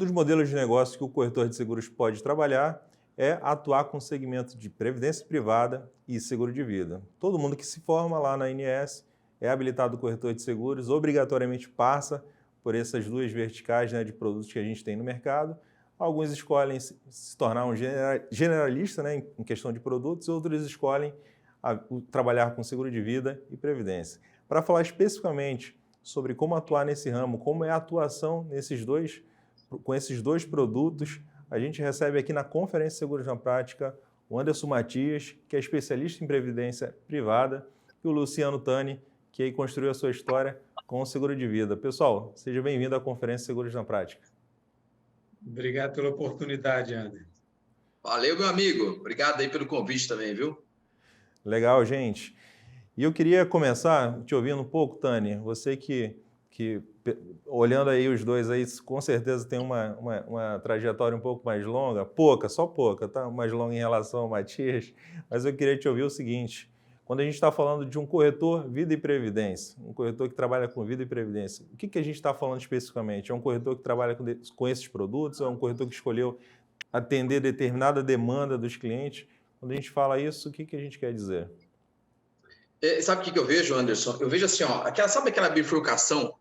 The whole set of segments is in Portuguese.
dos modelos de negócio que o corretor de seguros pode trabalhar é atuar com o segmento de previdência privada e seguro de vida. Todo mundo que se forma lá na ANS é habilitado corretor de seguros, obrigatoriamente passa por essas duas verticais, né, de produtos que a gente tem no mercado. Alguns escolhem se tornar um generalista, né, em questão de produtos, outros escolhem trabalhar com seguro de vida e previdência. Para falar especificamente sobre como atuar nesse ramo, como é a atuação com esses dois produtos, a gente recebe aqui na Conferência Seguros na Prática o Anderson Matias, que é especialista em previdência privada, e o Luciano Tani, que aí construiu a sua história com o seguro de vida. Pessoal, seja bem-vindo à Conferência Seguros na Prática. Obrigado pela oportunidade, André. Valeu, meu amigo. Obrigado aí pelo convite também, viu? Legal, gente. E eu queria começar te ouvindo um pouco, Tani. Você que olhando aí os dois aí, com certeza tem uma trajetória um pouco mais longa, só pouca, tá? Mais longa em relação ao Matias. Mas eu queria te ouvir o seguinte: quando a gente está falando de um corretor vida e previdência, um corretor que trabalha com vida e previdência, o que a gente está falando especificamente? É um corretor que trabalha com esses produtos ou é um corretor que escolheu atender determinada demanda dos clientes? Quando a gente fala isso, o que a gente quer dizer? Sabe o que eu vejo, Anderson? Eu vejo assim, ó, sabe aquela bifurcação?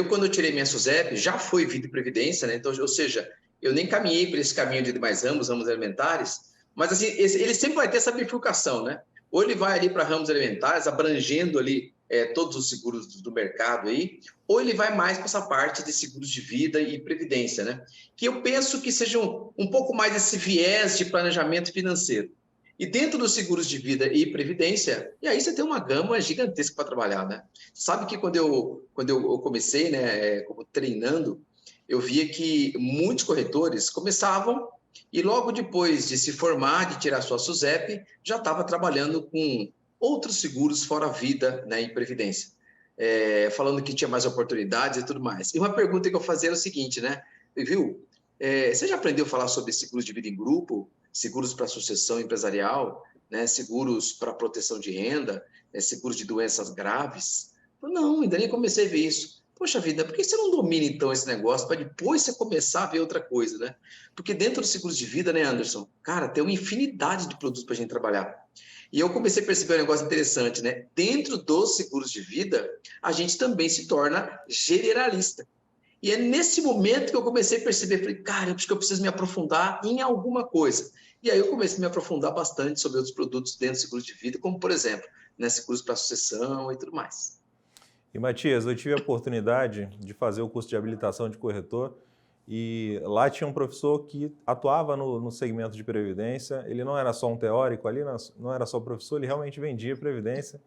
Quando eu tirei minha SUSEP, já foi vida e previdência, né? Então, ou seja, eu nem caminhei por esse caminho de mais ramos alimentares, mas assim, ele sempre vai ter essa bifurcação, né? Ou ele vai ali para ramos alimentares, abrangendo ali todos os seguros do mercado aí, ou ele vai mais para essa parte de seguros de vida e previdência, né? Que eu penso que seja um pouco mais esse viés de planejamento financeiro. E dentro dos seguros de vida e previdência, e aí você tem uma gama gigantesca para trabalhar, né? Sabe que quando eu comecei, né, como treinando, eu via que muitos corretores começavam e logo depois de se formar, de tirar sua SUSEP, já estava trabalhando com outros seguros fora vida, né, e previdência. Falando que tinha mais oportunidades e tudo mais. E uma pergunta que eu fazia era o seguinte, né? Viu? Você já aprendeu a falar sobre seguros de vida em grupo? Seguros para sucessão empresarial, né? Seguros para proteção de renda, seguros de doenças graves? Não, ainda nem comecei a ver isso. Poxa vida, por que você não domina então esse negócio para depois você começar a ver outra coisa, né? Porque dentro dos seguros de vida, né, Anderson? Cara, tem uma infinidade de produtos para a gente trabalhar. E eu comecei a perceber um negócio interessante, né? Dentro dos seguros de vida, a gente também se torna generalista. E é nesse momento que eu comecei a perceber, falei, cara, acho que eu preciso me aprofundar em alguma coisa. E aí eu comecei a me aprofundar bastante sobre outros produtos dentro do seguro de vida, como, por exemplo, né, seguros para sucessão e tudo mais. E, Matias, eu tive a oportunidade de fazer o curso de habilitação de corretor e lá tinha um professor que atuava no segmento de previdência. Ele não era só um teórico ali, não era só professor, ele realmente vendia previdência.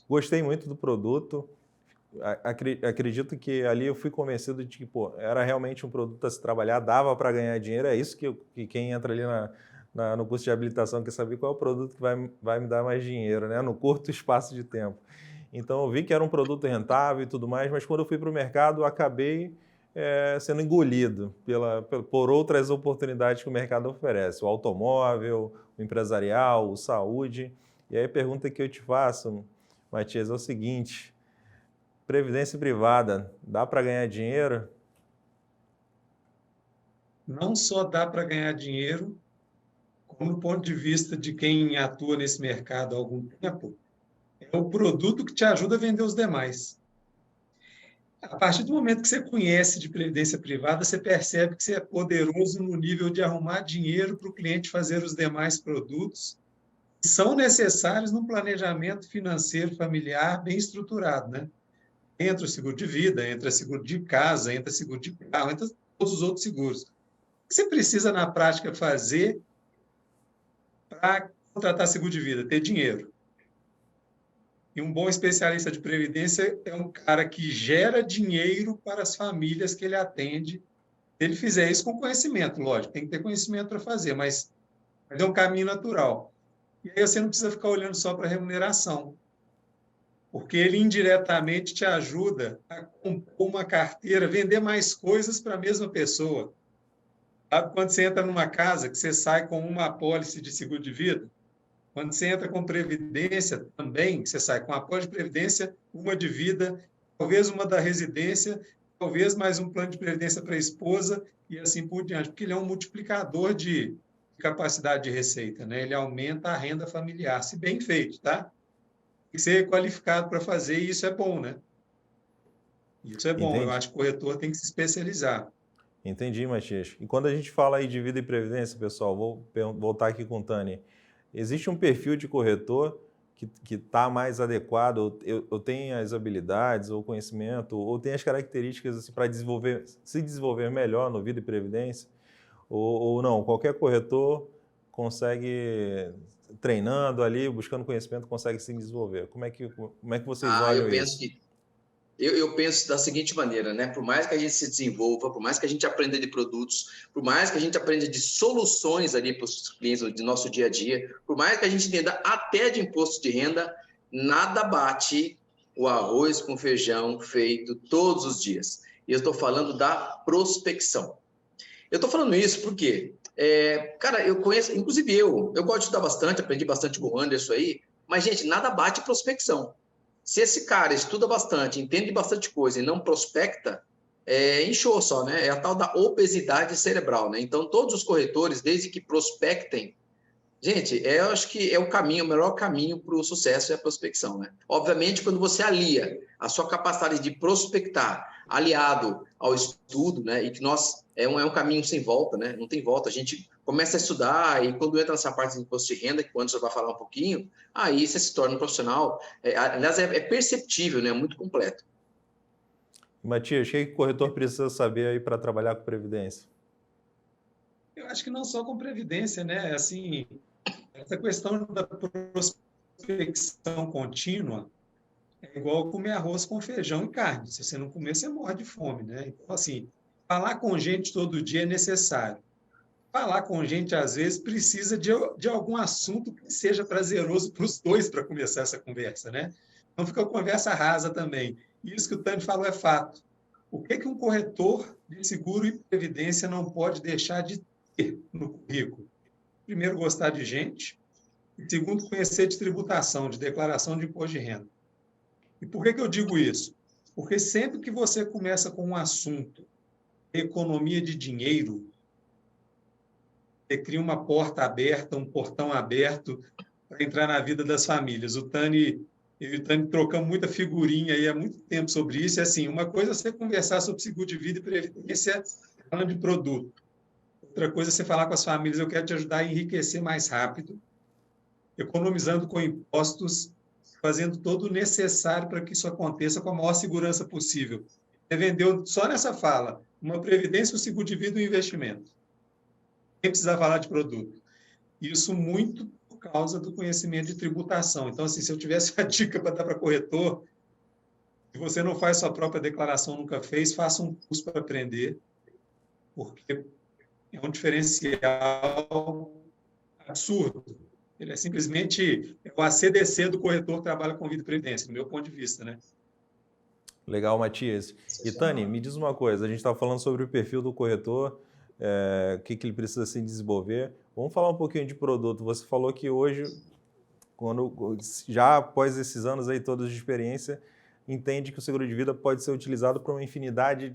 Gostei muito do produto. Acredito que ali eu fui convencido de que era realmente um produto a se trabalhar, dava para ganhar dinheiro. É isso que quem entra ali no curso de habilitação quer saber qual é o produto que vai me dar mais dinheiro, né? No curto espaço de tempo. Então eu vi que era um produto rentável e tudo mais, mas quando eu fui para o mercado, eu acabei sendo engolido por outras oportunidades que o mercado oferece. O automóvel, o empresarial, o saúde. E aí a pergunta que eu te faço, Matias, é o seguinte: previdência privada, dá para ganhar dinheiro? Não só dá para ganhar dinheiro, como do ponto de vista de quem atua nesse mercado há algum tempo, é o produto que te ajuda a vender os demais. A partir do momento que você conhece de previdência privada, você percebe que você é poderoso no nível de arrumar dinheiro para o cliente fazer os demais produtos que são necessários num planejamento financeiro familiar bem estruturado, né? Entra o seguro de vida, entra seguro de casa, entra seguro de carro, entra todos os outros seguros. O que você precisa, na prática, fazer para contratar seguro de vida? Ter dinheiro. E um bom especialista de previdência é um cara que gera dinheiro para as famílias que ele atende. Se ele fizer isso com conhecimento, lógico, tem que ter conhecimento para fazer, mas é um caminho natural. E aí você não precisa ficar olhando só para a remuneração, porque ele indiretamente te ajuda a compor uma carteira, vender mais coisas para a mesma pessoa. Sabe quando você entra numa casa que você sai com uma apólice de seguro de vida? Quando você entra com previdência também, você sai com apólice de previdência, uma de vida, talvez uma da residência, talvez mais um plano de previdência para a esposa, e assim por diante, porque ele é um multiplicador de capacidade de receita, né? Ele aumenta a renda familiar, se bem feito, tá? Tem que ser qualificado para fazer, e isso é bom, né? Isso é bom, eu Entende? acho que o corretor tem que se especializar. Entendi, Matias. E quando a gente fala aí de vida e previdência, pessoal, vou voltar aqui com o Tani. Existe um perfil de corretor que está mais adequado, ou tem as habilidades, ou conhecimento, ou tem as características assim, para se desenvolver melhor no vida e previdência? Ou não? Qualquer corretor consegue, treinando ali, buscando conhecimento, consegue se desenvolver. Como é que vocês Eu olham penso isso? que eu penso da seguinte maneira, né? Por mais que a gente se desenvolva, por mais que a gente aprenda de produtos, por mais que a gente aprenda de soluções ali para os clientes do nosso dia a dia, por mais que a gente entenda até de imposto de renda, nada bate o arroz com feijão feito todos os dias. E eu estou falando da prospecção. Eu estou falando isso porque, cara, eu conheço, inclusive eu gosto de estudar bastante, aprendi bastante com o Anderson aí, mas, gente, nada bate prospecção. Se esse cara estuda bastante, entende bastante coisa e não prospecta, inchou só, né? É a tal da obesidade cerebral, né? Então, todos os corretores, desde que prospectem, gente, eu acho que é o melhor caminho para o sucesso é a prospecção, né? Obviamente, quando você alia a sua capacidade de prospectar aliado ao estudo, né? E que é um caminho sem volta, né? Não tem volta. A gente começa a estudar e quando entra nessa parte de imposto de renda, que o Anderson vai falar um pouquinho, aí você se torna um profissional. Aliás, é perceptível, né? Muito completo. Matias, o que o corretor precisa saber aí para trabalhar com previdência? Eu acho que não só com previdência, né? Assim, essa questão da prospecção contínua é igual comer arroz com feijão e carne. Se você não comer, você morre de fome, né? Então, assim, falar com gente todo dia é necessário. Falar com gente, às vezes, precisa de algum assunto que seja prazeroso para os dois para começar essa conversa, né? Não fica uma conversa rasa também. Isso que o Tânia falou é fato. O que um corretor de seguro e previdência não pode deixar de ter no currículo? Primeiro, gostar de gente. E segundo, conhecer de tributação, de declaração de imposto de renda. E por que eu digo isso? Porque sempre que você começa com um assunto, economia de dinheiro, você cria uma porta aberta, um portão aberto para entrar na vida das famílias. Eu e o Tani trocamos muita figurinha aí há muito tempo sobre isso. É assim, uma coisa é você conversar sobre seguro de vida e previdência falando de produto. Outra coisa é você falar com as famílias, eu quero te ajudar a enriquecer mais rápido, economizando com impostos, fazendo todo o necessário para que isso aconteça com a maior segurança possível. Você vendeu só nessa fala uma previdência, um seguro de vida e um investimento. Nem precisar falar de produto. Isso muito por causa do conhecimento de tributação. Então, assim, se eu tivesse uma dica para dar para corretor, se você não faz sua própria declaração, nunca fez, faça um curso para aprender, porque é um diferencial absurdo. Ele é simplesmente o ACDC do corretor que trabalha com vida e previdência, do meu ponto de vista, né? Legal, Matias. E Tani, me diz uma coisa, a gente está falando sobre o perfil do corretor, o que ele precisa se desenvolver. Vamos falar um pouquinho de produto. Você falou que hoje, já após esses anos aí todos de experiência, entende que o seguro de vida pode ser utilizado para uma infinidade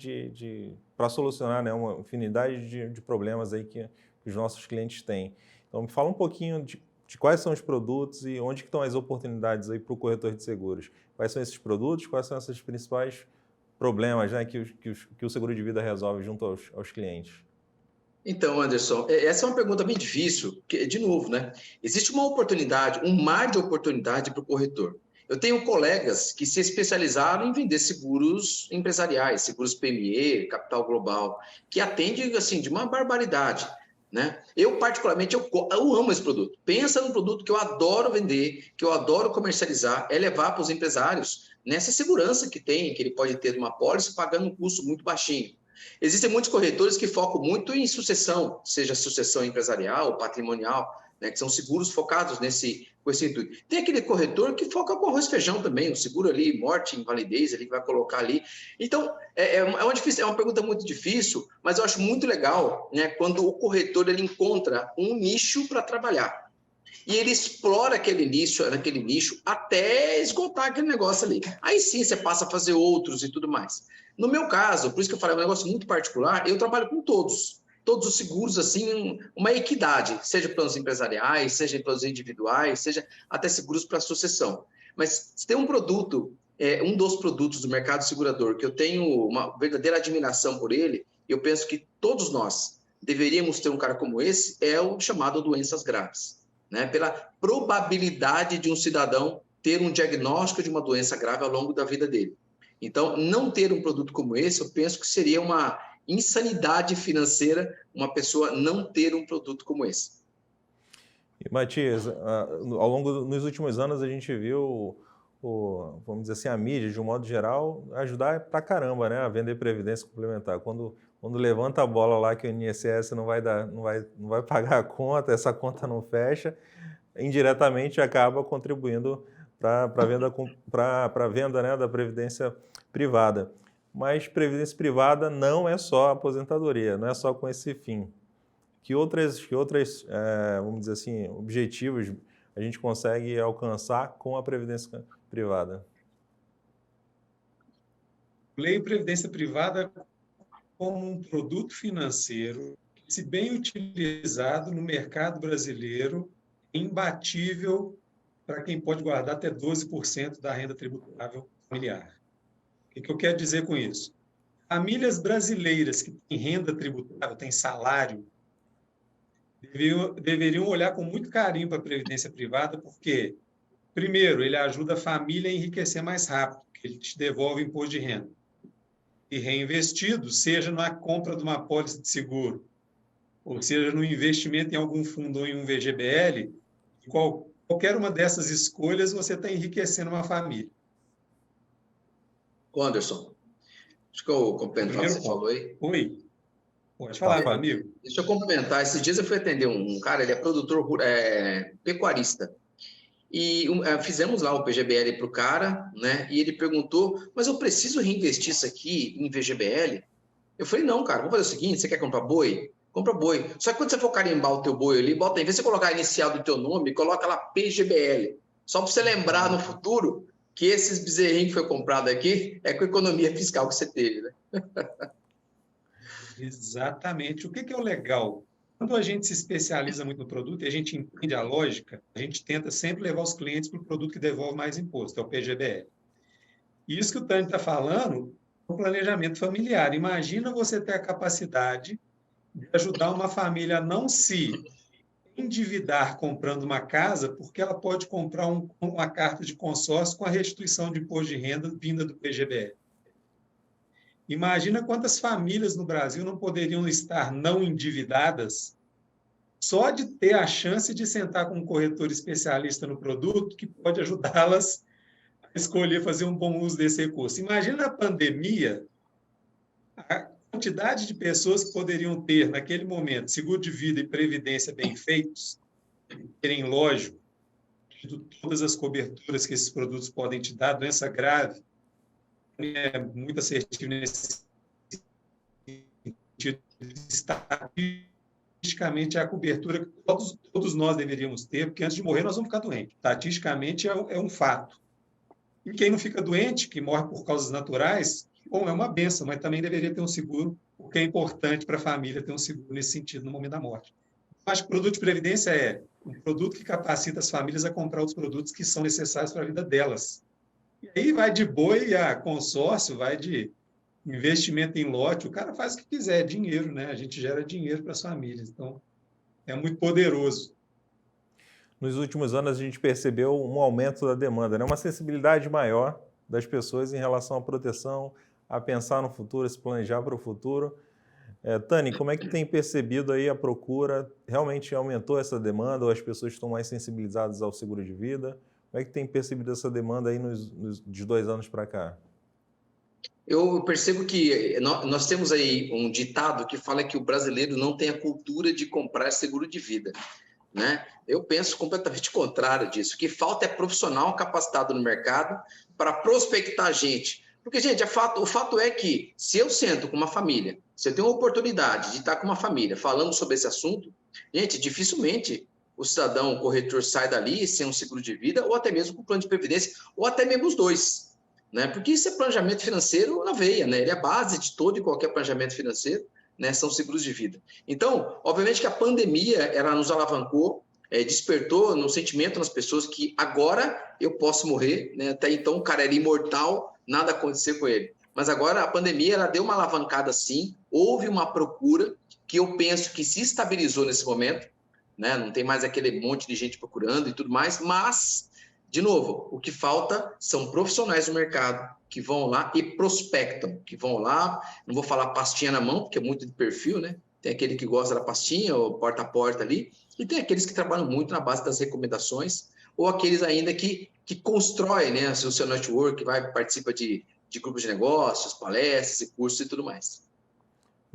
para solucionar, né, uma infinidade de problemas aí que os nossos clientes têm. Então, me fala um pouquinho de quais são os produtos e onde que estão as oportunidades aí para o corretor de seguros. Quais são esses produtos, quais são esses principais problemas, né, que o seguro de vida resolve junto aos clientes? Então, Anderson, essa é uma pergunta bem difícil, porque, de novo, né? Existe uma oportunidade, um mar de oportunidade para o corretor. Eu tenho colegas que se especializaram em vender seguros empresariais, seguros PME, capital global, que atendem, assim, de uma barbaridade, né? Eu, particularmente, eu amo esse produto. Pensa num produto que eu adoro vender, que eu adoro comercializar, é levar para os empresários nessa segurança que tem, que ele pode ter uma pólice pagando um custo muito baixinho. Existem muitos corretores que focam muito em sucessão, seja sucessão empresarial, patrimonial, né, que são seguros focados com esse intuito. Tem aquele corretor que foca com arroz e feijão também, o seguro ali, morte, invalidez, ali que vai colocar ali. Então, é uma pergunta muito difícil, mas eu acho muito legal, né, quando o corretor ele encontra um nicho para trabalhar. E ele explora aquele nicho até esgotar aquele negócio ali. Aí sim você passa a fazer outros e tudo mais. No meu caso, por isso que eu falei, é um negócio muito particular, eu trabalho com todos os seguros, assim, uma equidade, seja planos empresariais, seja planos individuais, seja até seguros para sucessão. Mas se tem um produto, um dos produtos do mercado segurador, que eu tenho uma verdadeira admiração por ele, eu penso que todos nós deveríamos ter um cara como esse, é o chamado doenças graves, né? Pela probabilidade de um cidadão ter um diagnóstico de uma doença grave ao longo da vida dele. Então, não ter um produto como esse, eu penso que seria uma insanidade financeira uma pessoa não ter um produto como esse. E, Matias, nos últimos anos a gente viu, vamos dizer assim, a mídia, de um modo geral, ajudar pra caramba, né, a vender previdência complementar. Quando levanta a bola lá que o INSS não vai pagar a conta, essa conta não fecha, indiretamente acaba contribuindo para a venda, né, da previdência privada. Mas previdência privada não é só aposentadoria, não é só com esse fim. Que outras vamos dizer assim, objetivos a gente consegue alcançar com a previdência privada? Leio previdência privada como um produto financeiro que, se bem utilizado no mercado brasileiro, é imbatível para quem pode guardar até 12% da renda tributável familiar. O que eu quero dizer com isso? Famílias brasileiras que têm renda tributável, têm salário, deveriam olhar com muito carinho para a previdência privada, porque, primeiro, ele ajuda a família a enriquecer mais rápido, porque ele te devolve o imposto de renda. E reinvestido, seja na compra de uma apólice de seguro, ou seja no investimento em algum fundo ou em um VGBL, qualquer uma dessas escolhas você está enriquecendo uma família. Anderson, acho que eu complementar o que você falou aí. Oi, pode falar, meu amigo. Deixa eu complementar. Esses dias eu fui atender um cara, ele é produtor pecuarista. E fizemos lá o PGBL para o cara, né? E ele perguntou, mas eu preciso reinvestir isso aqui em VGBL? Eu falei, não, cara, vamos fazer o seguinte, você quer comprar boi? Compra boi. Só que quando você for carimbar o teu boi ali, em vez de você colocar a inicial do teu nome, coloca lá PGBL. Só para você lembrar no futuro que esses bezerrinhos que foi comprado aqui é com a economia fiscal que você teve, né? Exatamente. O que é o legal? Quando a gente se especializa muito no produto e a gente entende a lógica, a gente tenta sempre levar os clientes para o produto que devolve mais imposto, é o PGBL. E isso que o Tânia está falando é o planejamento familiar. Imagina você ter a capacidade de ajudar uma família a não se endividar comprando uma casa, porque ela pode comprar uma carta de consórcio com a restituição de imposto de renda vinda do PGBL. Imagina quantas famílias no Brasil não poderiam estar não endividadas só de ter a chance de sentar com um corretor especialista no produto que pode ajudá-las a escolher fazer um bom uso desse recurso. Imagina a pandemia, a quantidade de pessoas que poderiam ter, naquele momento, seguro de vida e previdência bem feitos, terem, lógico, todas as coberturas que esses produtos podem te dar, doença grave, é muito assertivo nesse sentido, estatisticamente é a cobertura que todos nós deveríamos ter, porque antes de morrer nós vamos ficar doentes. Estatisticamente é um fato. E quem não fica doente, que morre por causas naturais, bom, é uma benção, mas também deveria ter um seguro, porque é importante para a família ter um seguro nesse sentido no momento da morte. Eu acho que o produto de previdência é um produto que capacita as famílias a comprar os produtos que são necessários para a vida delas. E aí vai de boi a consórcio, vai de investimento em lote, o cara faz o que quiser, é dinheiro, né? A gente gera dinheiro para as famílias, então é muito poderoso. Nos últimos anos a gente percebeu um aumento da demanda, né? Uma sensibilidade maior das pessoas em relação à proteção, a pensar no futuro, a se planejar para o futuro. Tânia, como é que tem percebido aí a procura? Realmente aumentou essa demanda ou as pessoas estão mais sensibilizadas ao seguro de vida? Como é que tem percebido essa demanda aí de 2 anos para cá? Eu percebo que nós temos aí um ditado que fala que o brasileiro não tem a cultura de comprar seguro de vida, né? Eu penso completamente contrário disso. O que falta é profissional capacitado no mercado para prospectar gente. Porque, gente, o fato é que se eu sento com uma família, se eu tenho a oportunidade de estar com uma família falando sobre esse assunto, gente, dificilmente o cidadão, o corretor sai dali sem um seguro de vida ou até mesmo com plano de previdência, ou até mesmo os dois. né? Porque isso é planejamento financeiro na veia, né? Ele é a base de todo e qualquer planejamento financeiro, né? São seguros de vida. Então, obviamente que a pandemia, ela nos alavancou, despertou no sentimento nas pessoas que agora eu posso morrer, né? Até então o cara era imortal, nada aconteceu com ele. Mas agora a pandemia, ela deu uma alavancada sim, houve uma procura que eu penso que se estabilizou nesse momento, né? Não tem mais aquele monte de gente procurando e tudo mais, mas, de novo, o que falta são profissionais do mercado que vão lá e prospectam, que vão lá, não vou falar pastinha na mão, porque é muito de perfil, né? Tem aquele que gosta da pastinha, ou porta a porta ali, e tem aqueles que trabalham muito na base das recomendações, ou aqueles ainda que constroem, né, o seu network, participa de grupos de negócios, palestras e cursos e tudo mais.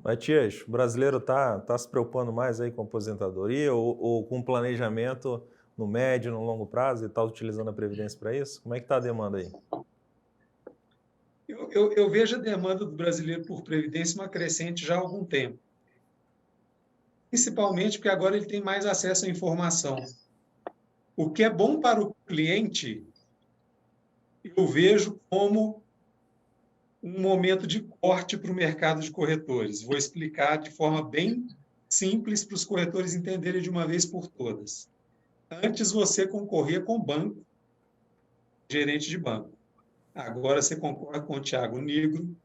Matias, o brasileiro está se preocupando mais aí com a aposentadoria ou com planejamento no médio, no longo prazo e está utilizando a Previdência para isso? Como é que está a demanda aí? Eu vejo a demanda do brasileiro por Previdência uma crescente já há algum tempo. Principalmente porque agora ele tem mais acesso à informação. O que é bom para o cliente, eu vejo como um momento de corte para o mercado de corretores. Vou explicar de forma bem simples para os corretores entenderem de uma vez por todas. Antes você concorria com o banco, gerente de banco. Agora você concorre com o Thiago Nigro,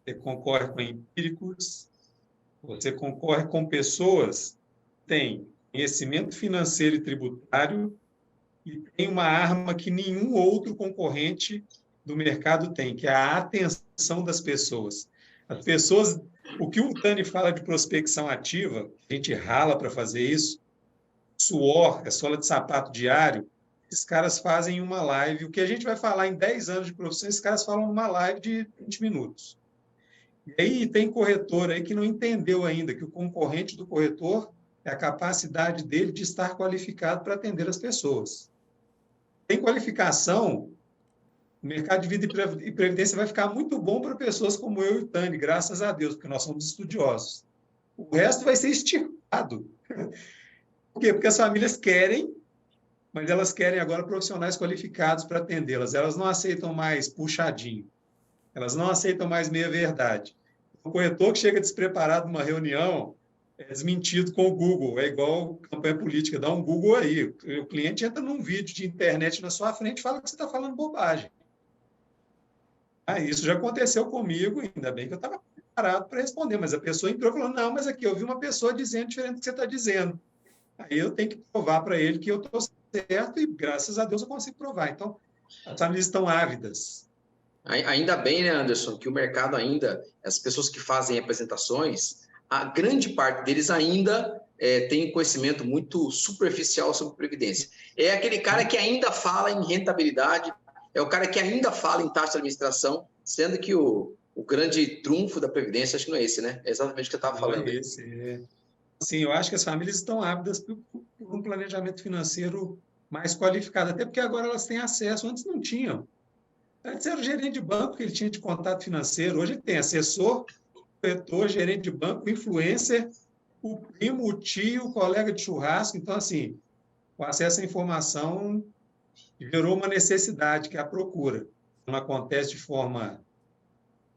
você concorre com Empíricos, você concorre com pessoas que têm conhecimento financeiro e tributário e tem uma arma que nenhum outro concorrente do mercado tem, que é a atenção das pessoas. As pessoas, o que o Tani fala de prospecção ativa, a gente rala para fazer isso, suor, sola de sapato diário, esses caras fazem uma live, o que a gente vai falar em 10 anos de profissão, esses caras falam numa live de 20 minutos. E aí tem corretor aí que não entendeu ainda que o concorrente do corretor é a capacidade dele de estar qualificado para atender as pessoas. Tem qualificação, o mercado de vida e previdência vai ficar muito bom para pessoas como eu e o Tani, graças a Deus, porque nós somos estudiosos. O resto vai ser extirpado. Por quê? Porque as famílias querem, mas elas querem agora profissionais qualificados para atendê-las. Elas não aceitam mais puxadinho. Elas não aceitam mais meia-verdade. O corretor que chega despreparado numa reunião é desmentido com o Google. É igual campanha política, dá um Google aí. O cliente entra num vídeo de internet na sua frente e fala que você está falando bobagem. Isso já aconteceu comigo, ainda bem que eu estava preparado para responder, mas a pessoa entrou e falou, não, mas aqui eu vi uma pessoa dizendo diferente do que você está dizendo. Aí eu tenho que provar para ele que eu estou certo e, graças a Deus, eu consigo provar. Então, as famílias estão ávidas. Ainda bem, né, Anderson, que o mercado ainda, as pessoas que fazem apresentações, a grande parte deles ainda tem conhecimento muito superficial sobre previdência. É aquele cara que ainda fala em rentabilidade, é o cara que ainda fala em taxa de administração, sendo que o grande trunfo da previdência, acho que não é esse, né? É exatamente o que eu estava falando. É esse, Sim, eu acho que as famílias estão ávidas por um planejamento financeiro mais qualificado, até porque agora elas têm acesso, antes não tinham. Antes era o gerente de banco que ele tinha de contato financeiro, hoje ele tem assessor, corretor, gerente de banco, influencer, o primo, o tio, o colega de churrasco. Então, assim, o acesso à informação gerou uma necessidade, que é a procura. Não acontece de forma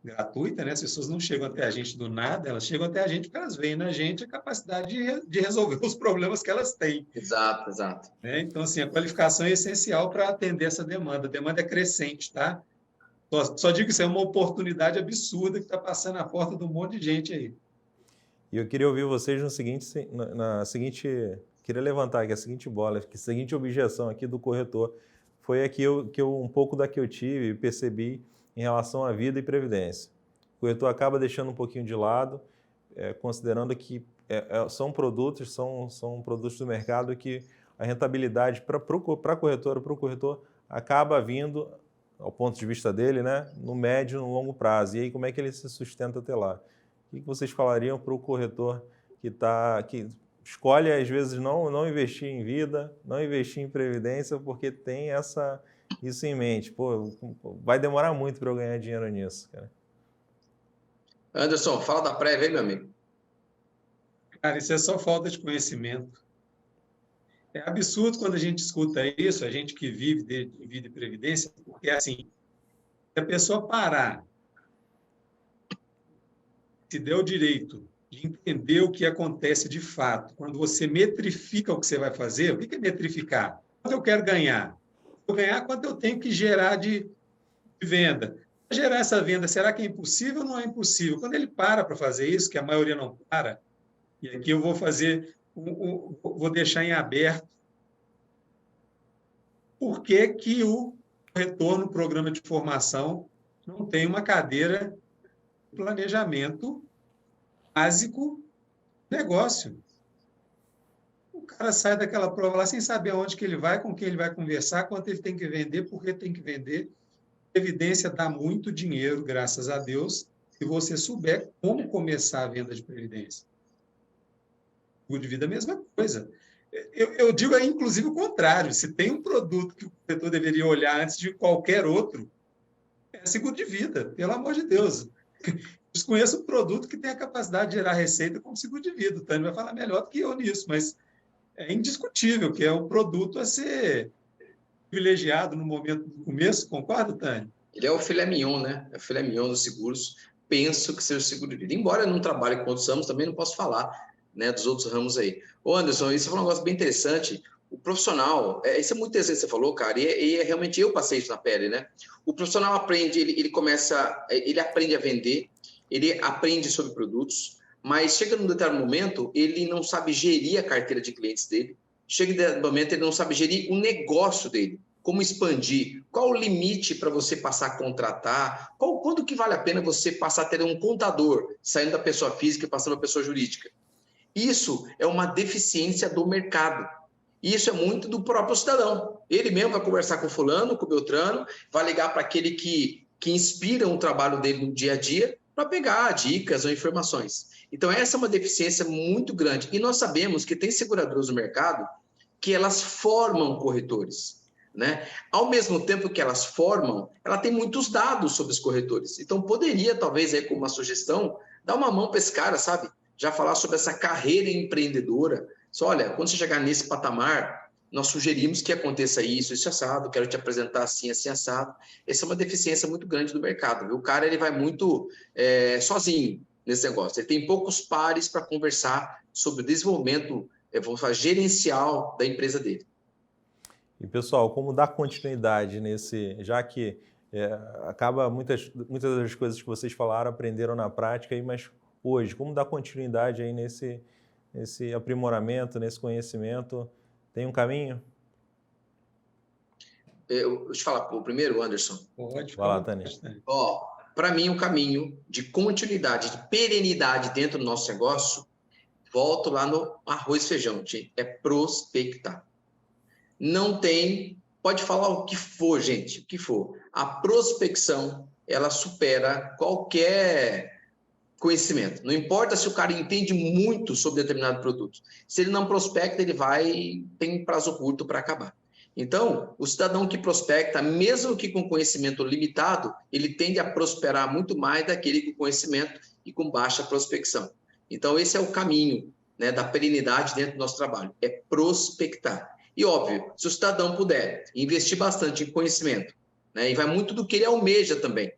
gratuita, né? As pessoas não chegam até a gente do nada, elas chegam até a gente porque elas veem na gente a capacidade de resolver os problemas que elas têm. Exato, exato. Né? Então, assim, a qualificação é essencial para atender essa demanda. A demanda é crescente, tá? Só digo que isso é uma oportunidade absurda que está passando na porta de um monte de gente aí. E eu queria ouvir vocês queria levantar aqui a seguinte bola, a seguinte objeção aqui do corretor. Foi aqui um pouco da que eu tive e percebi em relação à vida e previdência. O corretor acaba deixando um pouquinho de lado, considerando que são produtos do mercado que a rentabilidade para a corretora, para o corretor, acaba vindo, ao ponto de vista dele, né, no médio e no longo prazo. E aí, como é que ele se sustenta até lá? O que vocês falariam para o corretor que escolhe, às vezes, não investir em vida, não investir em previdência, porque tem isso em mente? Pô, vai demorar muito para eu ganhar dinheiro nisso, cara. Anderson, fala da prévia aí, meu amigo. Cara, isso é só falta de conhecimento. É absurdo quando a gente escuta isso, a gente que vive de vida e previdência, porque, assim, Se a pessoa parar, se der o direito de entender o que acontece de fato, quando você metrifica o que você vai fazer, o que é metrificar? Quanto eu quero ganhar? Eu ganhar quanto eu tenho que gerar de venda. Gerar essa venda, será que é impossível ou não é impossível? Quando ele para fazer isso, que a maioria não para, e aqui eu vou fazer, vou deixar em aberto por que que o retorno programa de formação não tem uma cadeira de planejamento básico do negócio. O cara sai daquela prova lá sem saber aonde que ele vai, com quem ele vai conversar, quanto ele tem que vender, por que tem que vender. Previdência dá muito dinheiro, graças a Deus, se você souber como começar a venda de previdência. Seguro de vida é a mesma coisa. Eu digo, inclusive, o contrário. Se tem um produto que o corretor deveria olhar antes de qualquer outro, é seguro de vida, pelo amor de Deus. Desconheço um produto que tem a capacidade de gerar receita como seguro de vida. O Tânia vai falar melhor do que eu nisso, mas é indiscutível que é um produto a ser privilegiado no momento do começo. Concorda, Tânia? Ele é o filé mignon, né? É o filé mignon dos seguros. Penso que seja o seguro de vida. Embora eu não trabalhe com outros ramos, também não posso falar, né, dos outros ramos aí. Ô Anderson, isso foi um negócio bem interessante. O profissional, isso é muito interessante que você falou, cara, e realmente eu passei isso na pele, né? O profissional aprende, ele aprende a vender, ele aprende sobre produtos, mas chega num determinado momento, ele não sabe gerir a carteira de clientes dele, chega em determinado momento, ele não sabe gerir o negócio dele, como expandir, qual o limite para você passar a contratar, quanto que vale a pena você passar a ter um contador, saindo da pessoa física e passando para a pessoa jurídica. Isso é uma deficiência do mercado. Isso é muito do próprio cidadão. Ele mesmo vai conversar com o fulano, com o Beltrano, vai ligar para aquele que inspira o trabalho dele no dia a dia para pegar dicas ou informações. Então, essa é uma deficiência muito grande. E nós sabemos que tem seguradoras no mercado que elas formam corretores, né? Ao mesmo tempo que elas formam, ela tem muitos dados sobre os corretores. Então, poderia, talvez, aí, como uma sugestão, dar uma mão para esse cara, sabe? Já falar sobre essa carreira empreendedora. Só, olha, quando você chegar nesse patamar, nós sugerimos que aconteça isso assado, quero te apresentar assim, assim, assado. Essa é uma deficiência muito grande do mercado, viu? O cara, ele vai muito sozinho nesse negócio. Ele tem poucos pares para conversar sobre o desenvolvimento vamos falar, gerencial da empresa dele. E, pessoal, como dar continuidade nesse, já que acaba muitas das coisas que vocês falaram, aprenderam na prática, aí, mas hoje, como dar continuidade aí nesse aprimoramento, nesse conhecimento? Tem um caminho? Deixa eu falar o primeiro, Anderson. Pode Vai lá, Tânia. Para mim, o caminho de continuidade, de perenidade dentro do nosso negócio, volto lá no arroz e feijão, gente, é prospectar. Não tem, pode falar o que for, gente, o que for. A prospecção, ela supera qualquer conhecimento. Não importa se o cara entende muito sobre determinado produto. Se ele não prospecta, ele tem prazo curto para acabar. Então, o cidadão que prospecta, mesmo que com conhecimento limitado, ele tende a prosperar muito mais daquele com conhecimento e com baixa prospecção. Então, esse é o caminho, né, da perenidade dentro do nosso trabalho, é prospectar. E, óbvio, se o cidadão puder investir bastante em conhecimento, né, e vai muito do que ele almeja também,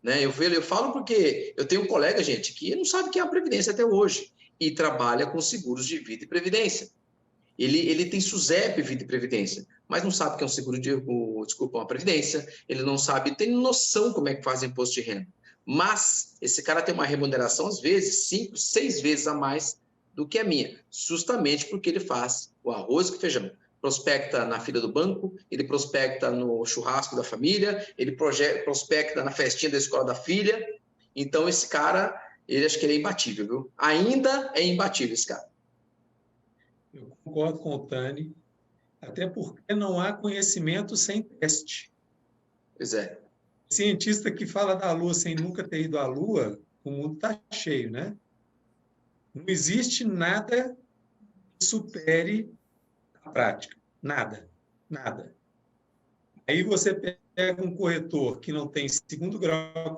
né? Eu falo porque eu tenho um colega, gente, que não sabe o que é a Previdência até hoje e trabalha com seguros de vida e previdência. Ele tem SUSEP, vida e previdência, mas não sabe o que é um seguro de, uma previdência, ele não sabe, tem noção como é que faz imposto de renda. Mas esse cara tem uma remuneração, às vezes, 5, 6 vezes a mais do que a minha, justamente porque ele faz o arroz com feijão. Prospecta na fila do banco, ele prospecta no churrasco da família, ele prospecta na festinha da escola da filha. Então, esse cara, acho que ele é imbatível, viu? Ainda é imbatível esse cara. Eu concordo com o Tani, até porque não há conhecimento sem teste. Pois é. Cientista que fala da Lua sem nunca ter ido à Lua, o mundo está cheio, né? Não existe nada que supere a prática. Nada. Nada. Aí você pega um corretor que não tem segundo grau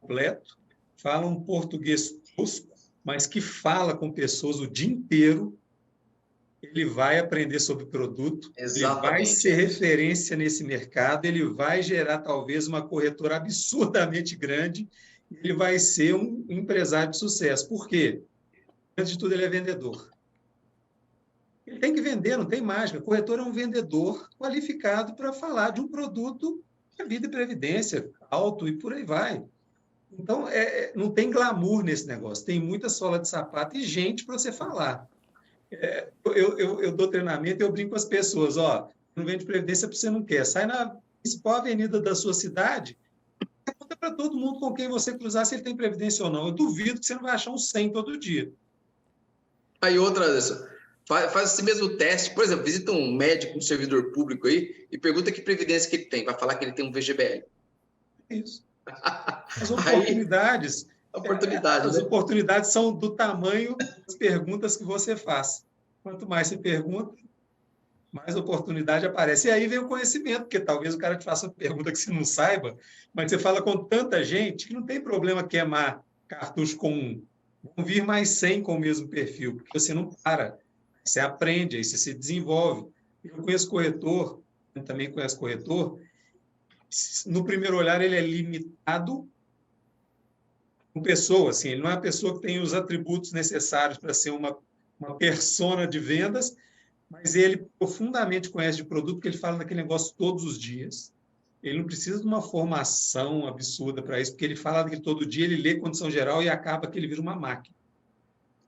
completo, fala um português tosco, mas que fala com pessoas o dia inteiro, ele vai aprender sobre produto, ele vai Exatamente. ser referência nesse mercado, ele vai gerar talvez uma corretora absurdamente grande, ele vai ser um empresário de sucesso. Por quê? Antes de tudo, ele é vendedor. Ele tem que vender, não tem mágica. O corretor é um vendedor qualificado para falar de um produto de vida e previdência, alto e por aí vai. Então, não tem glamour nesse negócio. Tem muita sola de sapato e gente para você falar. Eu dou treinamento e eu brinco com as pessoas, ó, não vende previdência porque você não quer. Sai na principal avenida da sua cidade, pergunta para todo mundo com quem você cruzar se ele tem previdência ou não. Eu duvido que você não vai achar um 100 todo dia. Aí outra, Anderson, faz esse mesmo teste, por exemplo, visita um médico, um servidor público aí e pergunta que previdência que ele tem, vai falar que ele tem um VGBL. Isso. As oportunidades, Oportunidade, as né? oportunidades são do tamanho das perguntas que você faz. Quanto mais você pergunta, mais oportunidade aparece. E aí vem o conhecimento, porque talvez o cara te faça uma pergunta que você não saiba, mas você fala com tanta gente que não tem problema queimar cartucho com um. Vão vir mais 100 com o mesmo perfil, porque você não para. Você aprende, aí você se desenvolve. Eu conheço corretor, eu também conheço corretor, no primeiro olhar ele é limitado com pessoa, assim, ele não é uma pessoa que tem os atributos necessários para ser uma persona de vendas, mas ele profundamente conhece de produto, porque ele fala daquele negócio todos os dias. Ele não precisa de uma formação absurda para isso, porque ele fala daquilo todo dia, ele lê condição geral e acaba que ele vira uma máquina.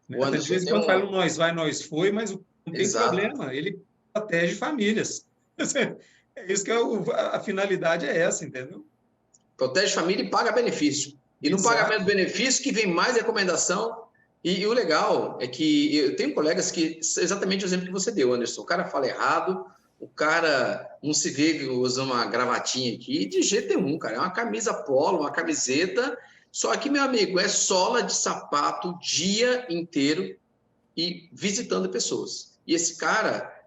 Né? O De Anderson vez em tem quando fala um nós vai, nós foi, mas não tem Exato. problema, ele protege famílias. É isso que a finalidade é essa, entendeu? Protege família e paga benefício. E no Exato. pagamento do benefício que vem mais recomendação. E o legal é que eu tenho colegas que, exatamente o exemplo que você deu, Anderson, o cara fala errado, o cara não se vê usando uma gravatinha aqui, de jeito nenhum, cara. É uma camisa polo, uma camiseta, só que, meu amigo, é sola de sapato o dia inteiro e visitando pessoas. E esse cara,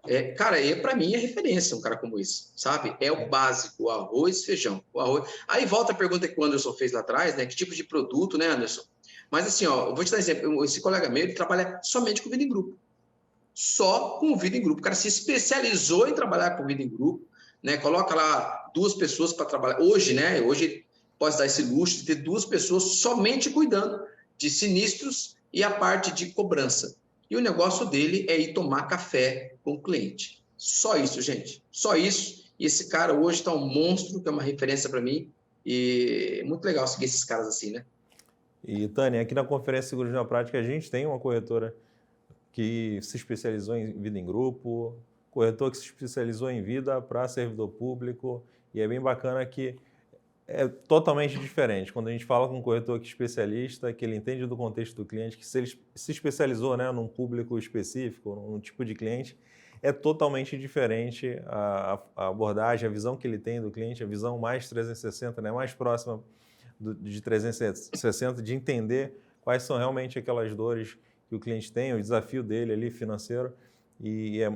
para mim é referência, um cara como esse, sabe? É o básico, o arroz, feijão. O arroz. Aí volta a pergunta que o Anderson fez lá atrás, né? Que tipo de produto, né, Anderson? Mas assim, ó, eu vou te dar um exemplo. Esse colega meu, ele trabalha somente com vida em grupo. Só com vida em grupo. O cara se especializou em trabalhar com vida em grupo, né? Coloca lá 2 pessoas para trabalhar. Hoje, né? Hoje pode dar esse luxo de ter 2 pessoas somente cuidando de sinistros e a parte de cobrança. E o negócio dele é ir tomar café com o cliente. Só isso, gente. Só isso. E esse cara hoje está um monstro, que é uma referência para mim. E é muito legal seguir esses caras assim, né? E, Tânia, aqui na Conferência Seguros na Prática, a gente tem uma corretora que se especializou em vida em grupo, corretor que se especializou em vida para servidor público, e é bem bacana que é totalmente diferente. Quando a gente fala com um corretor que é especialista, que ele entende do contexto do cliente, que se ele se especializou, né, num público específico, num tipo de cliente, é totalmente diferente a abordagem, a visão que ele tem do cliente, a visão mais 360, né, mais próxima de 360, de entender quais são realmente aquelas dores que o cliente tem, o desafio dele ali financeiro, e é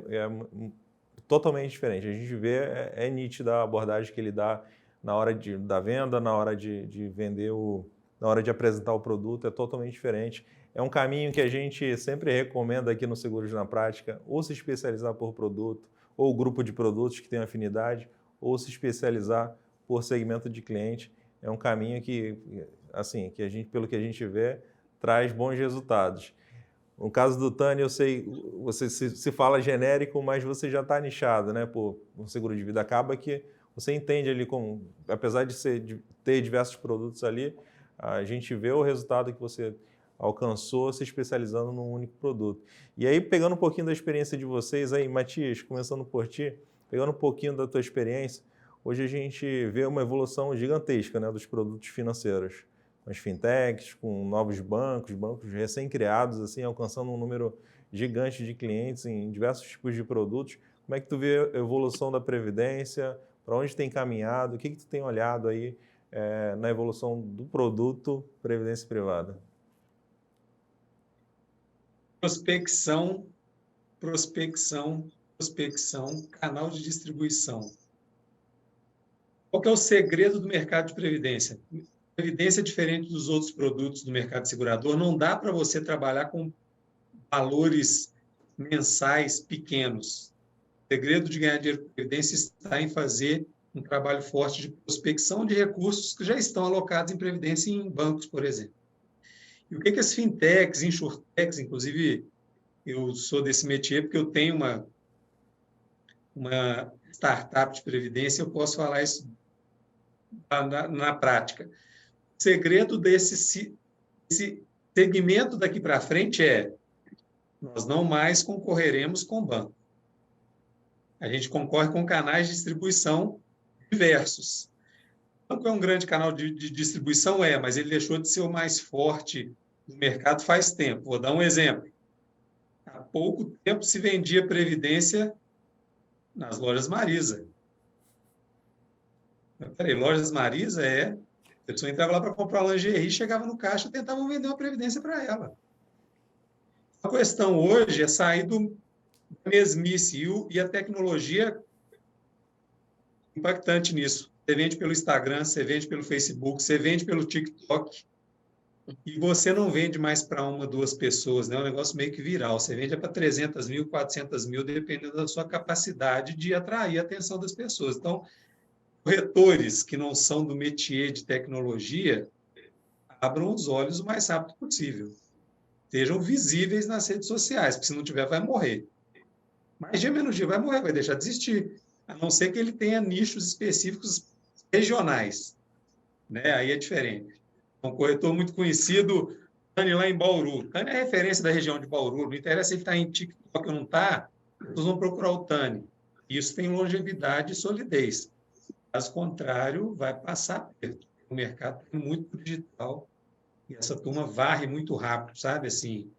totalmente diferente. A gente vê, é nítida a abordagem que ele dá na hora da venda, na hora de vender, na hora de apresentar o produto, é totalmente diferente. É um caminho que a gente sempre recomenda aqui no Seguros na Prática, ou se especializar por produto, ou grupo de produtos que tem afinidade, ou se especializar por segmento de cliente. É um caminho que, assim, que a gente, pelo que a gente vê, traz bons resultados. No caso do Tânia, eu sei, você se fala genérico, mas você já está nichado, né? Por um seguro de vida acaba que você entende ali, apesar de ter diversos produtos ali, a gente vê o resultado que você alcançou se especializando num único produto. E aí, pegando um pouquinho da experiência de vocês, aí, Matias, começando por ti, pegando um pouquinho da tua experiência, hoje a gente vê uma evolução gigantesca, né, dos produtos financeiros, com as fintechs, com novos bancos recém-criados, assim, alcançando um número gigante de clientes em diversos tipos de produtos. Como é que tu vê a evolução da Previdência? Para onde tem caminhado? O que tu tem olhado aí na evolução do produto Previdência Privada? Prospecção, canal de distribuição. Qual que é o segredo do mercado de previdência? Previdência é diferente dos outros produtos do mercado segurador. Não dá para você trabalhar com valores mensais pequenos. O segredo de ganhar dinheiro com previdência está em fazer um trabalho forte de prospecção de recursos que já estão alocados em previdência em bancos, por exemplo. E o que as fintechs, insurtechs, inclusive eu sou desse métier porque eu tenho uma startup de previdência, eu posso falar isso na prática. O segredo desse segmento daqui para frente é: nós não mais concorreremos com o banco. A gente concorre com canais de distribuição diversos. O banco é um grande canal de distribuição, mas ele deixou de ser o mais forte no mercado faz tempo. Vou dar um exemplo. Há pouco tempo se vendia previdência nas lojas Marisa. Peraí, lojas Marisa a pessoa entrava lá para comprar uma lingerie, chegava no caixa e tentavam vender uma previdência para ela. A questão hoje é sair do mesmice e a tecnologia impactante nisso. Você vende pelo Instagram, você vende pelo Facebook, você vende pelo TikTok e você não vende mais para uma, duas pessoas, né? É um negócio meio que viral. Você vende para 300 mil, 400 mil, dependendo da sua capacidade de atrair a atenção das pessoas. Então, corretores que não são do métier de tecnologia, abram os olhos o mais rápido possível. Sejam visíveis nas redes sociais, porque se não tiver, vai morrer. Mais dia, menos dia, vai morrer, vai deixar de existir. A não ser que ele tenha nichos específicos regionais. Né? Aí é diferente. Um corretor muito conhecido, Tani, lá em Bauru. Tani é referência da região de Bauru. Não interessa se ele está em TikTok ou não está, nós vamos procurar o Tani. Isso tem longevidade e solidez. Caso contrário, vai passar perto. O mercado é muito digital e essa turma varre muito rápido, sabe? Assim,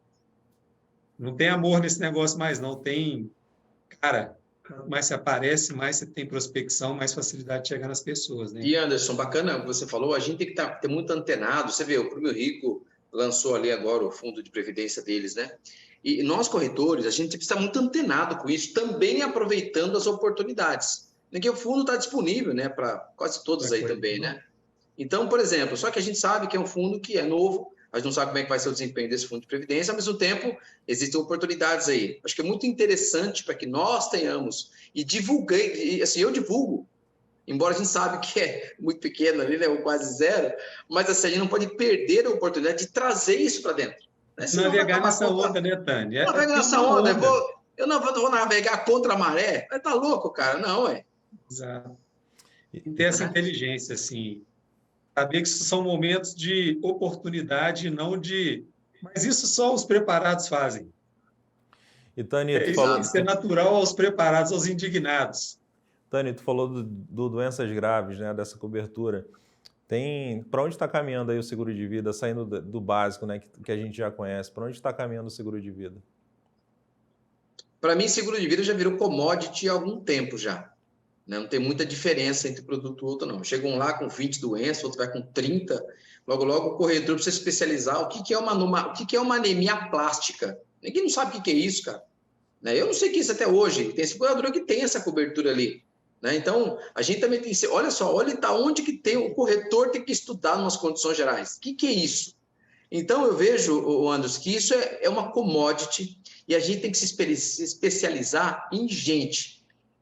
não tem amor nesse negócio mais, não. Tem, cara, quanto mais você aparece, mais você tem prospecção, mais facilidade de chegar nas pessoas, né? E Anderson, bacana o que você falou, a gente tem que ter muito antenado. Você vê, o Prêmio Rico lançou ali agora o fundo de previdência deles, né? E nós, corretores, a gente precisa estar muito antenado com isso, também aproveitando as oportunidades. Porque o fundo está disponível, né, para quase todos aí também, né? Então, por exemplo, só que a gente sabe que é um fundo que é novo, a gente não sabe como é que vai ser o desempenho desse fundo de previdência, ao mesmo tempo, existem oportunidades aí. Acho que é muito interessante para que nós tenhamos, e divulguei, assim, eu divulgo, embora a gente sabe que é muito pequeno ali, né, ou quase zero, mas assim, a gente não pode perder a oportunidade de trazer isso para dentro. Né? Navegar nessa onda, né, Tani? Navegar nessa onda. Eu não vou navegar contra a maré. Tá louco, cara? Não, ué. Exato. E ter essa inteligência, assim, saber que são momentos de oportunidade, não de... Mas isso só os preparados fazem. E, Tani, isso é natural aos preparados, aos indignados. Tani, tu falou do doenças graves, né, dessa cobertura. Para onde está caminhando aí o seguro de vida, saindo do básico, né, que a gente já conhece? Para onde está caminhando o seguro de vida? Para mim, seguro de vida já virou commodity há algum tempo já. Não tem muita diferença entre produto e outro, não. Chega um lá com 20 doenças, outro vai com 30. Logo, logo, o corretor precisa especializar. O que é uma anemia plástica? Ninguém não sabe o que é isso, cara. Eu não sei o que é isso até hoje. Tem seguradora que tem essa cobertura ali. Então, a gente também tem que... Olha só, olha onde que tem o corretor tem que estudar nas condições gerais. O que é isso? Então, eu vejo, Anderson, que isso é uma commodity e a gente tem que se especializar em gente,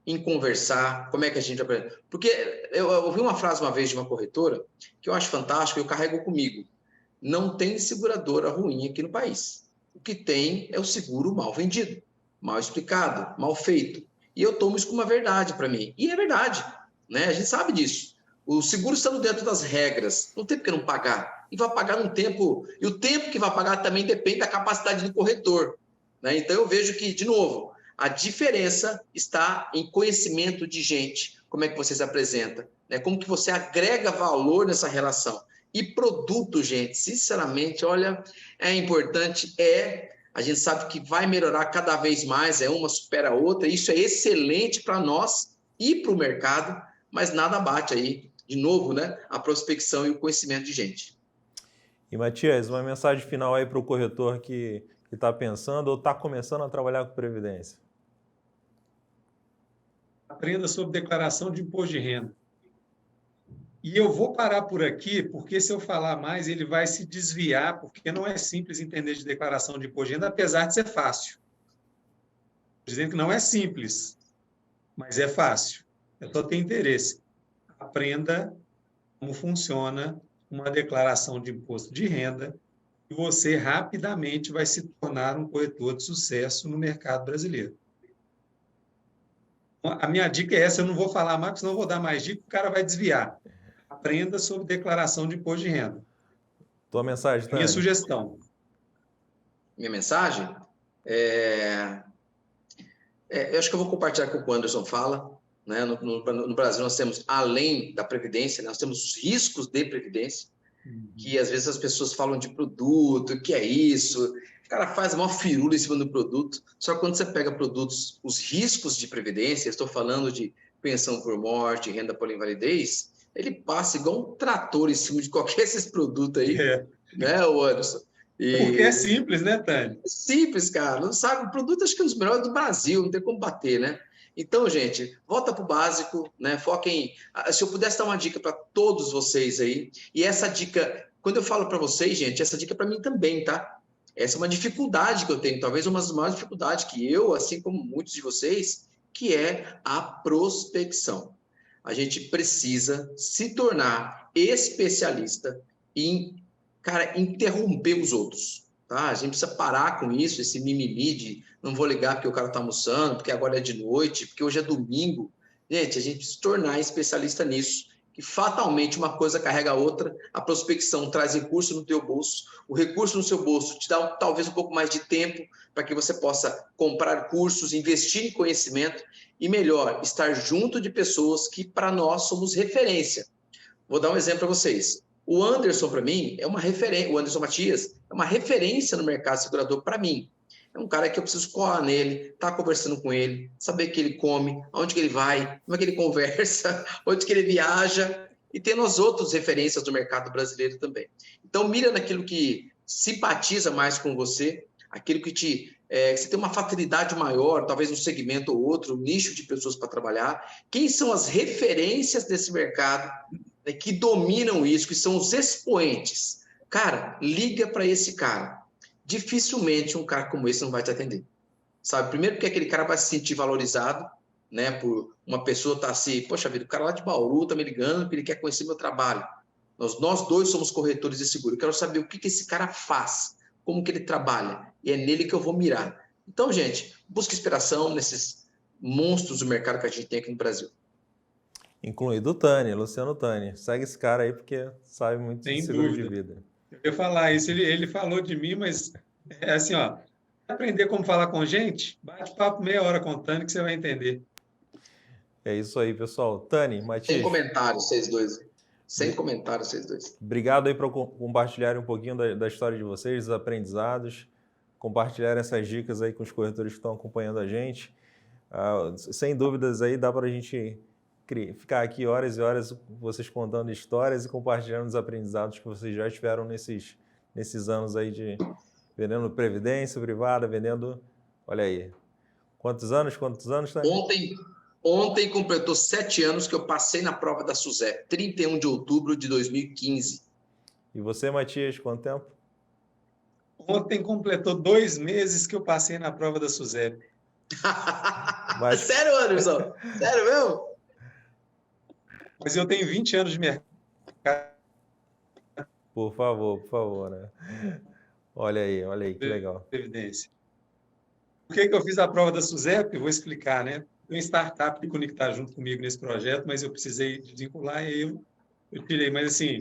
em conversar, como é que a gente aprende. Porque eu ouvi uma frase uma vez de uma corretora que eu acho fantástica, eu carrego comigo. Não tem seguradora ruim aqui no país. O que tem é o seguro mal vendido, mal explicado, mal feito. E eu tomo isso como uma verdade para mim. E é verdade, né? A gente sabe disso. O seguro estando dentro das regras, não tem por que não pagar. E vai pagar num tempo... E o tempo que vai pagar também depende da capacidade do corretor. Né? Então, eu vejo que, de novo, a diferença está em conhecimento de gente. Como é que você se apresenta? Né? Como que você agrega valor nessa relação? E produto, gente, sinceramente, olha, é importante, a gente sabe que vai melhorar cada vez mais, uma supera a outra, isso é excelente para nós e para o mercado, mas nada bate aí, de novo, né, a prospecção e o conhecimento de gente. E, Matias, uma mensagem final aí para o corretor que está pensando ou está começando a trabalhar com previdência. Aprenda sobre declaração de imposto de renda. E eu vou parar por aqui, porque se eu falar mais, ele vai se desviar, porque não é simples entender de declaração de imposto de renda, apesar de ser fácil. dizendo que não é simples, mas é fácil. É só ter interesse. Aprenda como funciona uma declaração de imposto de renda e você rapidamente vai se tornar um corretor de sucesso no mercado brasileiro. A minha dica é essa, eu não vou falar mais, porque senão eu vou dar mais dica, o cara vai desviar. Aprenda sobre declaração de imposto de renda. Tua mensagem, Minha Tânia. sugestão. Minha mensagem? Eu acho que eu vou compartilhar com o que o Anderson fala. Né? No Brasil, nós temos, além da Previdência, nós temos os riscos de Previdência, que às vezes as pessoas falam de produto, que é isso, o cara faz uma firula em cima do produto, só que quando você pega produtos, os riscos de Previdência, estou falando de pensão por morte, renda por invalidez, ele passa igual um trator em cima de qualquer desses produtos aí, né, Anderson? Porque é simples, né, Tânia? É simples, cara. Não sabe, o produto acho que é um dos melhores do Brasil, não tem como bater, né? Então, gente, volta para o básico, né? Foquem. Se eu pudesse dar uma dica para todos vocês aí, e essa dica, quando eu falo para vocês, gente, essa dica é para mim também, tá? Essa é uma dificuldade que eu tenho, talvez uma das maiores dificuldades que eu, assim como muitos de vocês, que é a prospecção. A gente precisa se tornar especialista em, cara, interromper os outros. Tá? A gente precisa parar com isso, esse mimimi de não vou ligar porque o cara está almoçando, porque agora é de noite, porque hoje é domingo. Gente, a gente precisa se tornar especialista nisso, que fatalmente uma coisa carrega a outra, a prospecção traz recurso no teu bolso, o recurso no seu bolso te dá talvez um pouco mais de tempo para que você possa comprar cursos, investir em conhecimento e, melhor, estar junto de pessoas que para nós somos referência. Vou dar um exemplo para vocês. O Anderson, para mim, é uma referência. O Anderson Matias é uma referência no mercado segurador para mim. É um cara que eu preciso colar nele, estar conversando com ele, saber o que ele come, aonde que ele vai, como é que ele conversa, onde que ele viaja, e tendo as outras referências do mercado brasileiro também. Então, mira naquilo que simpatiza mais com você, aquilo que você tem uma facilidade maior, talvez um segmento ou outro, um nicho de pessoas para trabalhar. Quem são as referências desse mercado, né, que dominam isso, que são os expoentes? Cara, liga para esse cara. Dificilmente um cara como esse não vai te atender. Sabe? Primeiro porque aquele cara vai se sentir valorizado, né, por uma pessoa estar assim, poxa vida, o cara lá de Bauru está me ligando porque ele quer conhecer meu trabalho. Nós dois somos corretores de seguro. Eu quero saber o que esse cara faz, como que ele trabalha. E é nele que eu vou mirar. Então, gente, busca inspiração nesses monstros do mercado que a gente tem aqui no Brasil. Incluído o Tânia, Luciano Tânia. Segue esse cara aí porque sabe muito de Sem seguro de dúvida. vida. Eu ia falar isso, ele falou de mim, mas é assim, ó, aprender como falar com gente, bate papo meia hora contando que você vai entender. É isso aí, pessoal. Tânia, Sem Matias, comentários, vocês dois. Sem comentários, vocês dois. obrigado aí por compartilharem um pouquinho da história de vocês, dos aprendizados, compartilhar essas dicas aí com os corretores que estão acompanhando a gente. Sem dúvidas aí dá para a gente ficar aqui horas e horas vocês contando histórias e compartilhando os aprendizados que vocês já tiveram nesses anos aí de vendendo previdência privada, vendendo, olha aí, quantos anos, tá? Ontem completou 7 anos que eu passei na prova da SUSEP, 31 de outubro de 2015. E você, Matias, quanto tempo? Ontem completou 2 meses que eu passei na prova da SUSEP. Mas... Sério, Anderson? Sério mesmo? Mas eu tenho 20 anos de mercado. Por favor, né? Olha aí, que legal. Previdência. Por que eu fiz a prova da SUSEP? Vou explicar, né? Tem uma startup que conectar junto comigo nesse projeto, mas eu precisei desvincular e eu tirei. Mas, assim,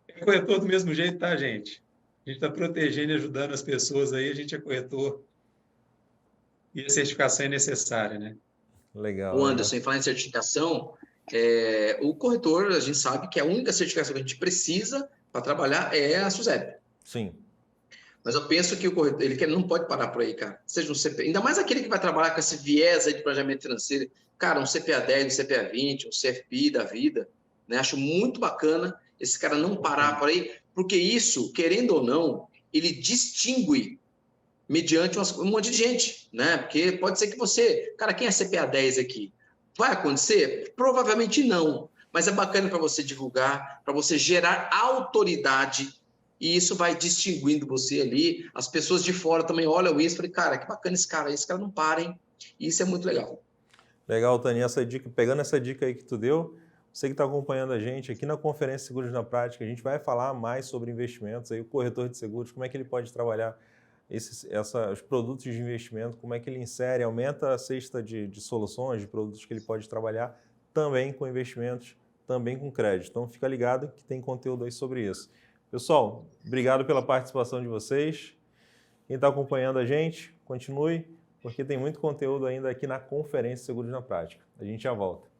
é corretor do mesmo jeito, tá, gente? A gente está protegendo e ajudando as pessoas aí, a gente é corretor e a certificação é necessária, né? Legal. O Anderson, em falar em certificação, o corretor, a gente sabe que a única certificação que a gente precisa para trabalhar é a SUSEP. Sim. Mas eu penso que o corretor, ele não pode parar por aí, cara. Seja um CPA, ainda mais aquele que vai trabalhar com esse viés aí de planejamento financeiro. Cara, um CPA 10, um CPA 20, um CFP da vida, né? Acho muito bacana esse cara não parar por aí, porque isso, querendo ou não, ele distingue mediante um monte de gente, né? Porque pode ser que você... Cara, quem é CPA 10 aqui? Vai acontecer? Provavelmente não. Mas é bacana para você divulgar, para você gerar autoridade e isso vai distinguindo você ali. As pessoas de fora também olham isso e falam, cara, que bacana esse cara não para, hein? Isso é muito legal. Legal, Tani, essa dica, pegando essa dica aí que tu deu, você que está acompanhando a gente aqui na Conferência Seguros na Prática, a gente vai falar mais sobre investimentos, aí o corretor de seguros, como é que ele pode trabalhar os produtos de investimento, como é que ele insere, aumenta a cesta de soluções, de produtos que ele pode trabalhar também com investimentos, também com crédito. Então fica ligado que tem conteúdo aí sobre isso. Pessoal, obrigado pela participação de vocês. Quem está acompanhando a gente, continue, porque tem muito conteúdo ainda aqui na Conferência Seguros na Prática. A gente já volta.